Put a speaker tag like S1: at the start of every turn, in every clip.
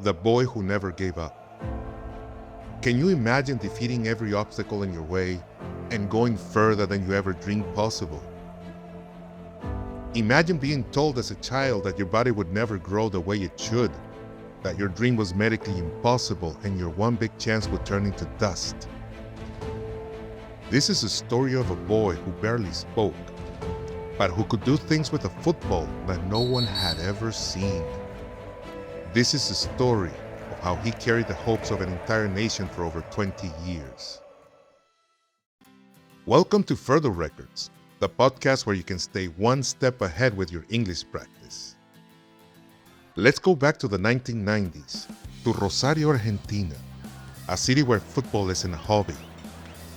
S1: the boy who never gave up. Can you imagine defeating every obstacle in your way and going further than you ever dreamed possible? Imagine being told as a child that your body would never grow the way it should, that your dream was medically impossible and your one big chance would turn into dust. This is a story of a boy who barely spoke, but who could do things with a football that no one had ever seen. This is a story of how he carried the hopes of an entire nation for over 20 years. Welcome to Further Records, the podcast where you can stay one step ahead with your English practice. Let's go back to the 1990s, to Rosario, Argentina, a city where football isn't a hobby,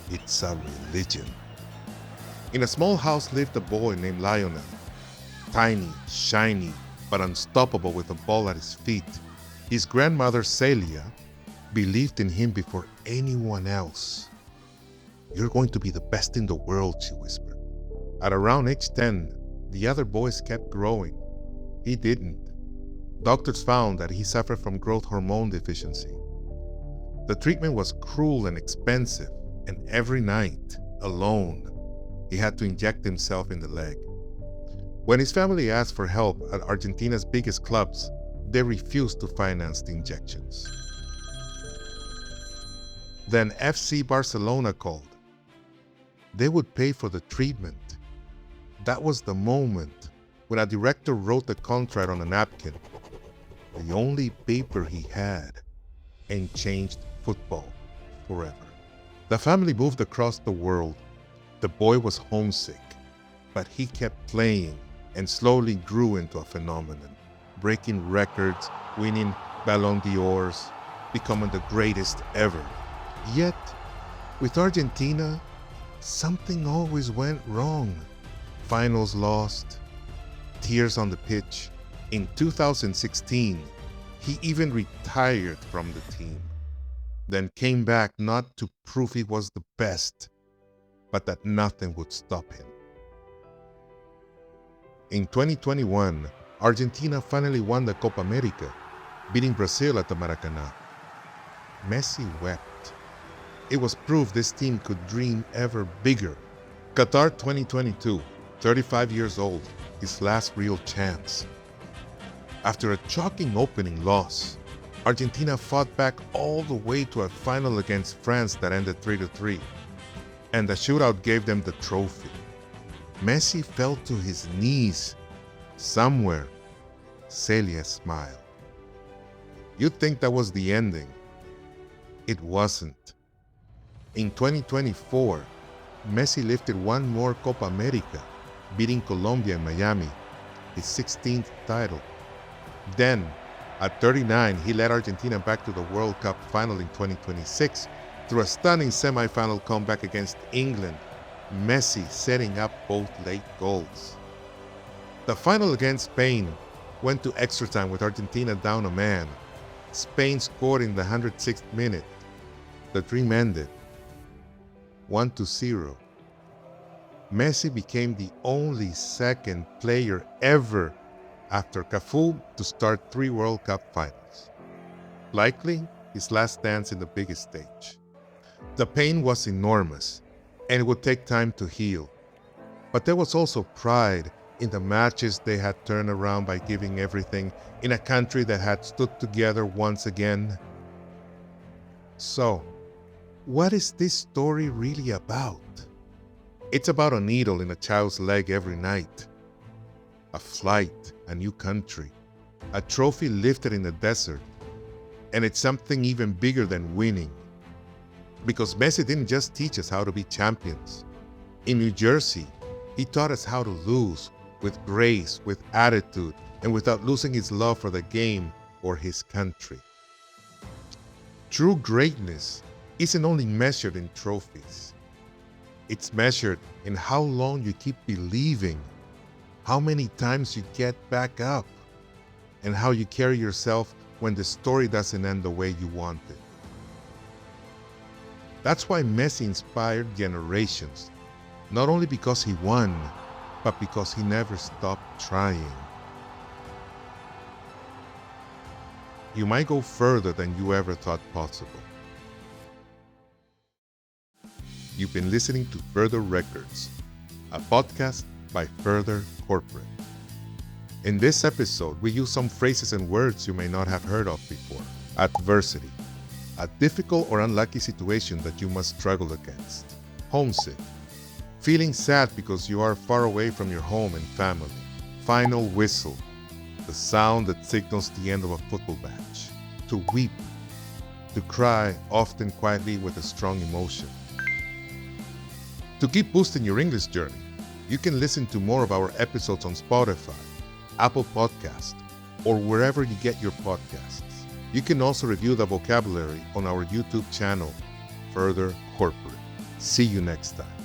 S1: it's a religion. In a small house lived a boy named Lionel, tiny, shiny, but unstoppable with a ball at his feet. His grandmother, Celia, believed in him before anyone else. "You're going to be the best in the world," she whispered. At around age 10, the other boys kept growing. He didn't. Doctors found that he suffered from growth hormone deficiency. The treatment was cruel and expensive, and every night, alone, he had to inject himself in the leg. When his family asked for help at Argentina's biggest clubs, they refused to finance the injections. Then FC Barcelona called. They would pay for the treatment. That was the moment when a director wrote the contract on a napkin, the only paper he had, and changed football forever. The family moved across the world. The boy was homesick, but he kept playing and slowly grew into a phenomenon, breaking records, winning Ballon d'Ors, becoming the greatest ever. Yet, with Argentina, something always went wrong. Finals lost, tears on the pitch. In 2016, he even retired from the team, then came back not to prove he was the best, but that nothing would stop him. In 2021, Argentina finally won the Copa America, beating Brazil at the Maracanã. Messi wept. It was proof this team could dream ever bigger. Qatar 2022, 35 years old, his last real chance. After a shocking opening loss, Argentina fought back all the way to a final against France that ended 3-3, and the shootout gave them the trophy. Messi fell to his knees. Somewhere, Celia smiled. You'd think that was the ending. It wasn't. In 2024, Messi lifted one more Copa America, beating Colombia in Miami, his 16th title. Then, at 39, he led Argentina back to the World Cup final in 2026 through a stunning semifinal comeback against England, Messi setting up both late goals. The final against Spain went to extra time with Argentina down a man. Spain scored in the 106th minute. The dream ended 1-0. Messi became the only second player ever after Cafu to start 3 World Cup finals. Likely his last dance in the biggest stage. The pain was enormous, and it would take time to heal. But there was also pride in the matches they had turned around by giving everything in a country that had stood together once again. So, what is this story really about? It's about a needle in a child's leg every night, a flight, a new country, a trophy lifted in the desert, and it's something even bigger than winning. Because Messi didn't just teach us how to be champions. In New Jersey, he taught us how to lose with grace, with attitude, and without losing his love for the game or his country. True greatness isn't only measured in trophies. It's measured in how long you keep believing, how many times you get back up, and how you carry yourself when the story doesn't end the way you want it. That's why Messi inspired generations, not only because he won, but because he never stopped trying. you might go further than you ever thought possible. You've been listening to Further Records, a podcast by Further Corporate. In this episode, we use some phrases and words you may not have heard of before. Adversity, a difficult or unlucky situation that you must struggle against. Homesick, feeling sad because you are far away from your home and family. Final whistle, the sound that signals the end of a football match. To weep, to cry, often quietly with a strong emotion. To keep boosting your English journey, you can listen to more of our episodes on Spotify, Apple Podcast, or wherever you get your podcasts. You can also review the vocabulary on our YouTube channel, Further Corporate. See you next time.